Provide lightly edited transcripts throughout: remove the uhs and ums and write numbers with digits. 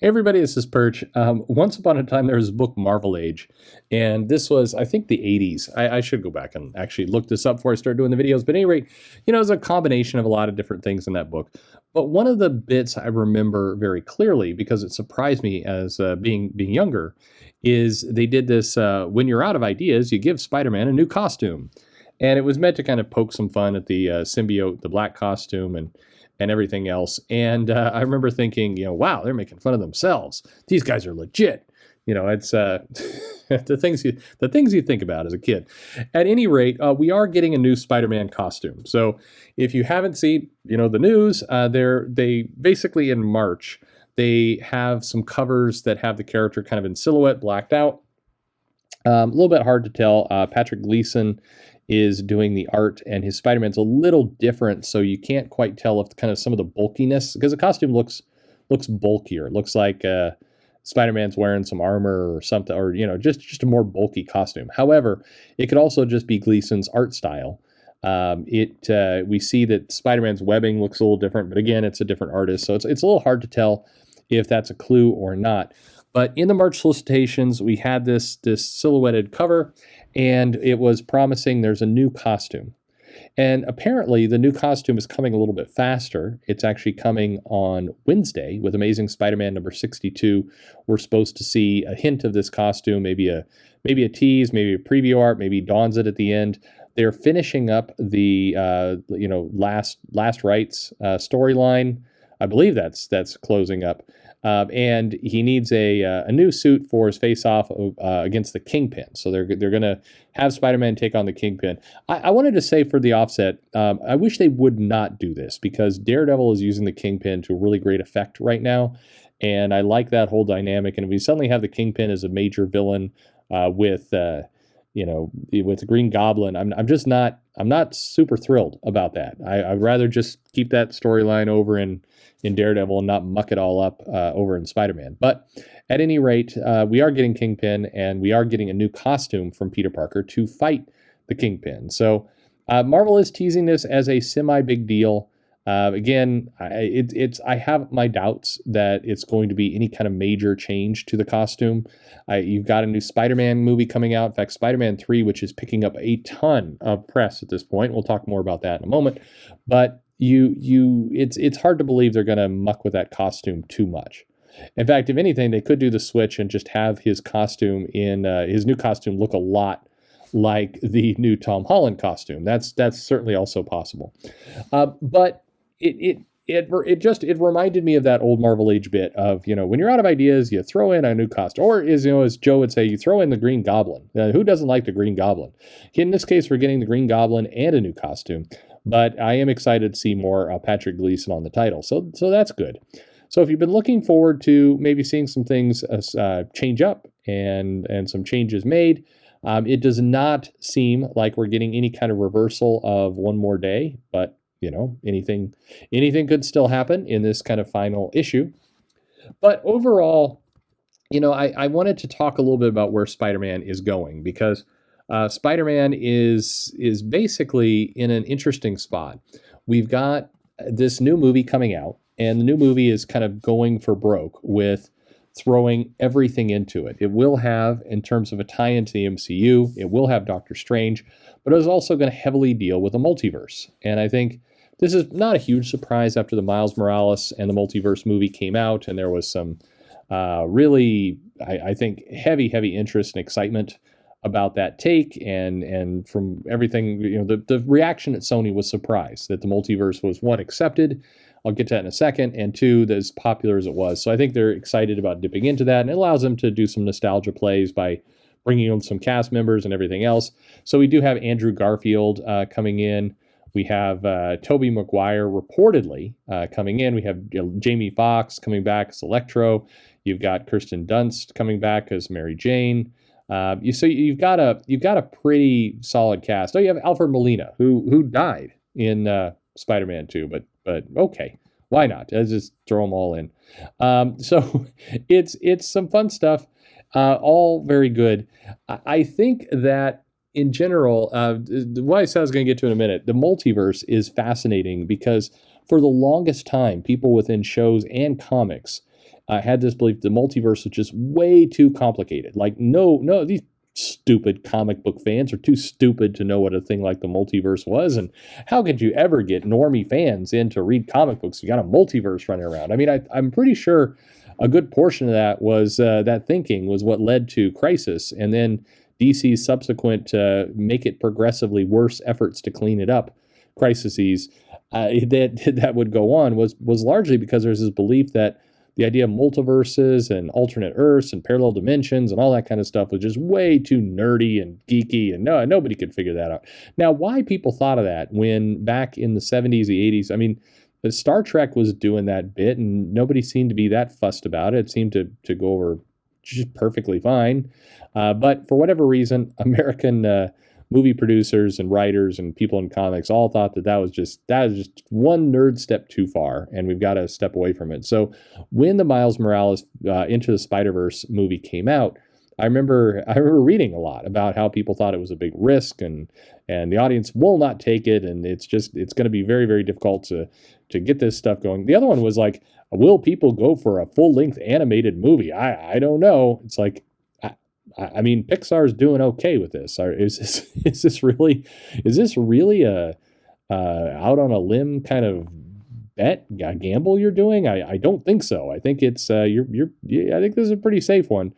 Hey everybody, this is Perch. Once upon a time, there was a book, Marvel Age, and this was, I think, the 80s. I should go back and actually look this up before I start doing the videos. But at any rate, it was a combination of a lot of different things in that book. But one of the bits I remember very clearly, because it surprised me as being younger, is they did this, when you're out of ideas, you give Spider-Man a new costume. And it was meant to kind of poke some fun at the symbiote, the black costume, and everything else. And I remember thinking, wow, they're making fun of themselves. These guys are legit. It's the things you think about as a kid. At any rate, we are getting a new Spider-Man costume. So if you haven't seen, the news, they basically in March they have some covers that have the character kind of in silhouette, blacked out. A little bit hard to tell. Patrick Gleason is doing the art, and his Spider-Man's a little different, so you can't quite tell if kind of some of the bulkiness, because the costume looks bulkier. It looks like Spider-Man's wearing some armor or something, or just a more bulky costume. However, it could also just be Gleason's art style. We see that Spider-Man's webbing looks a little different, but again, it's a different artist, so it's a little hard to tell if that's a clue or not. But in the March solicitations, we had this silhouetted cover, and it was promising there's a new costume. And apparently, the new costume is coming a little bit faster. It's actually coming on Wednesday with Amazing Spider-Man number 62. We're supposed to see a hint of this costume, maybe a tease, maybe a preview art, maybe dawns it at the end. They're finishing up the last rights storyline. I believe that's closing up. And he needs a new suit for his face-off against the Kingpin. So they're going to have Spider-Man take on the Kingpin. I wanted to say for the offset, I wish they would not do this, because Daredevil is using the Kingpin to a really great effect right now, and I like that whole dynamic. And if we suddenly have the Kingpin as a major villain with the Green Goblin, I'm not super thrilled about that. I'd rather just keep that storyline over in Daredevil and not muck it all up over in Spider-Man. But at any rate, we are getting Kingpin, and we are getting a new costume from Peter Parker to fight the Kingpin. So Marvel is teasing this as a semi-big deal. Again, I have my doubts that it's going to be any kind of major change to the costume. You've got a new Spider-Man movie coming out. In fact, Spider-Man 3, which is picking up a ton of press at this point. We'll talk more about that in a moment. But it's hard to believe they're going to muck with that costume too much. In fact, if anything, they could do the switch and just have his costume his new costume look a lot like the new Tom Holland costume. That's certainly also possible. But it reminded me of that old Marvel Age bit of, when you're out of ideas, you throw in a new costume, or as Joe would say, you throw in the Green Goblin. Who doesn't like the Green Goblin? In this case, we're getting the Green Goblin and a new costume, but I am excited to see more Patrick Gleason on the title. So that's good. So if you've been looking forward to maybe seeing some things change up and some changes made, it does not seem like we're getting any kind of reversal of one more day, but anything could still happen in this kind of final issue. But overall, I wanted to talk a little bit about where Spider-Man is going, because Spider-Man is basically in an interesting spot. We've got this new movie coming out, and the new movie is kind of going for broke with throwing everything into it. It will have, in terms of a tie into the MCU, it will have Doctor Strange, but it is also going to heavily deal with a multiverse. And I think this is not a huge surprise after the Miles Morales and the Multiverse movie came out, and there was some really, I think, heavy interest and excitement about that take, and from everything, the reaction at Sony was surprised that the multiverse was, one, accepted. I'll get to that in a second, and two, as popular as it was. So I think they're excited about dipping into that, and it allows them to do some nostalgia plays by bringing in some cast members and everything else. So we do have Andrew Garfield coming in. We have Tobey Maguire reportedly coming in. We have Jamie Foxx coming back as Electro. You've got Kirsten Dunst coming back as Mary Jane. So you've got a pretty solid cast. Oh, you have Alfred Molina, who died in Spider-Man 2, but okay, why not? Let's just throw them all in. So it's some fun stuff, all very good. I think that in general, what I said I was going to get to in a minute, the multiverse is fascinating because for the longest time, people within shows and comics had this belief the multiverse was just way too complicated. Like, no, these stupid comic book fans are too stupid to know what a thing like the multiverse was. And how could you ever get normie fans in to read comic books? You got a multiverse running around. I mean, I'm pretty sure a good portion of that was that thinking was what led to Crisis, and then DC's subsequent make it progressively worse efforts to clean it up, crises that would go on was largely because there's this belief that the idea of multiverses and alternate Earths and parallel dimensions and all that kind of stuff was just way too nerdy and geeky, and nobody could figure that out. Now, why people thought of that when back in the 70s, the 80s, I mean, Star Trek was doing that bit, and nobody seemed to be that fussed about it. It seemed to go over just perfectly fine. But for whatever reason, American movie producers and writers and people in comics all thought that was just one nerd step too far, and we've got to step away from it. So when the Miles Morales Into the Spider-Verse movie came out, I remember reading a lot about how people thought it was a big risk, and the audience will not take it, and it's going to be very, very difficult to get this stuff going. The other one was like, will people go for a full-length animated movie? I don't know. It's like, I mean, Pixar's doing okay with this. Is this really a out on a limb kind of bet, a gamble you're doing? I don't think so. I think it's I think this is a pretty safe one.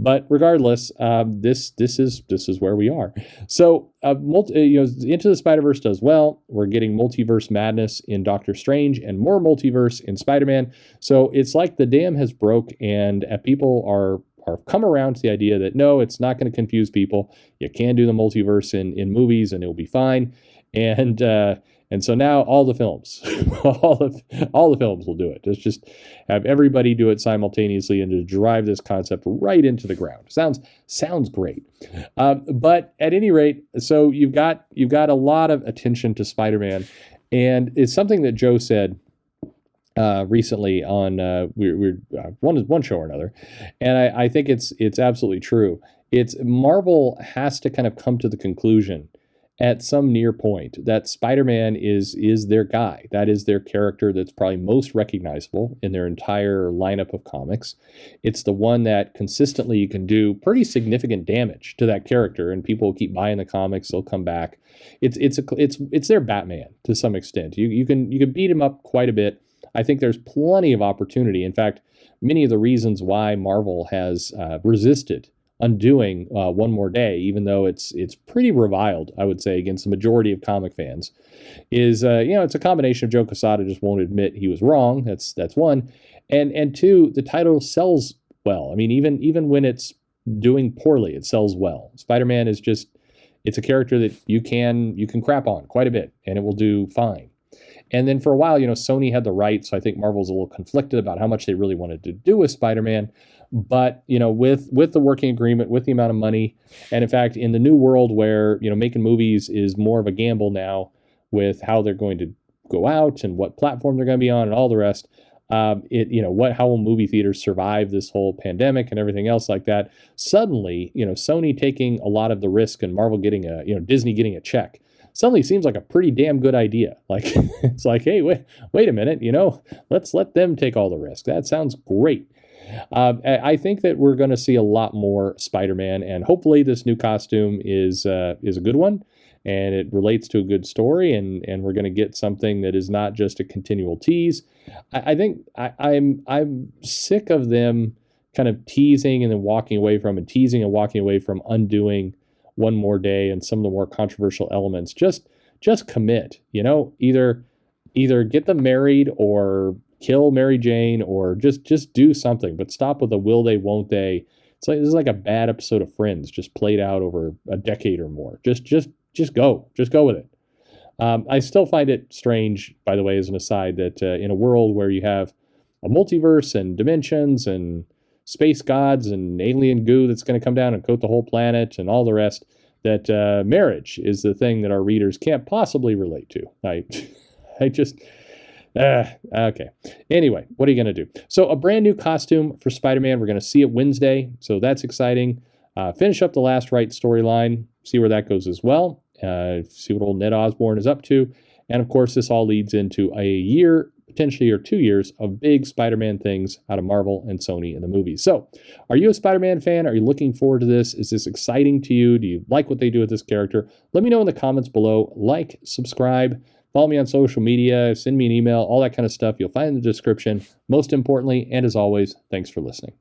But regardless, this is where we are. So, Into the Spider-Verse does well. We're getting multiverse madness in Doctor Strange and more multiverse in Spider-Man. So it's like the dam has broke, and people are come around to the idea that no, it's not going to confuse people. You can do the multiverse in movies, and it'll be fine. And so now all the films, all the films will do it. Let's just have everybody do it simultaneously and to drive this concept right into the ground. Sounds great. But at any rate, so you've got a lot of attention to Spider-Man, and it's something that Joe said recently on one show or another, and I think it's absolutely true. It's Marvel has to kind of come to the conclusion at some near point that Spider-Man is their guy. That is their character that's probably most recognizable in their entire lineup of comics. It's the one that consistently you can do pretty significant damage to that character, and people will keep buying the comics. They'll come back. It's their Batman to some extent. You can beat him up quite a bit. I think there's plenty of opportunity. In fact, many of the reasons why Marvel has resisted undoing One More Day, even though it's pretty reviled, I would say, against the majority of comic fans, is it's a combination of Joe Quesada just won't admit he was wrong. That's one, and two, the title sells well. I mean, even when it's doing poorly, it sells well. Spider-Man is it's a character that you can crap on quite a bit, and it will do fine. And then for a while, Sony had the rights, so I think Marvel's a little conflicted about how much they really wanted to do with Spider-Man. But, with the working agreement, with the amount of money, and in fact, in the new world where, making movies is more of a gamble now with how they're going to go out and what platform they're going to be on and all the rest, how will movie theaters survive this whole pandemic and everything else like that? Suddenly, Sony taking a lot of the risk and Marvel getting Disney getting a check suddenly seems like a pretty damn good idea. Like, it's like, hey, wait a minute, let's let them take all the risk. That sounds great. I think that we're going to see a lot more Spider-Man, and hopefully this new costume is a good one, and it relates to a good story, and we're going to get something that is not just a continual tease. I think I'm sick of them kind of teasing and then walking away from, and teasing and walking away from undoing One More Day and some of the more controversial elements. Just commit, either get them married or kill Mary Jane, or just do something, but stop with the will they, won't they. This is like a bad episode of Friends, just played out over a decade or more. Just go with it. I still find it strange, by the way, as an aside, that in a world where you have a multiverse and dimensions and space gods and alien goo that's going to come down and coat the whole planet and all the rest, that marriage is the thing that our readers can't possibly relate to. I just... okay. Anyway, what are you going to do? So a brand new costume for Spider-Man. We're going to see it Wednesday, so that's exciting. Finish up the Last Right storyline, see where that goes as well. See what old Ned Osborn is up to. And of course, this all leads into a year potentially or 2 years of big Spider-Man things out of Marvel and Sony in the movies. So, are you a Spider-Man fan? Are you looking forward to this? Is this exciting to you? Do you like what they do with this character? Let me know in the comments below. Like, subscribe, follow me on social media, send me an email, all that kind of stuff. You'll find in the description. Most importantly, and as always, thanks for listening.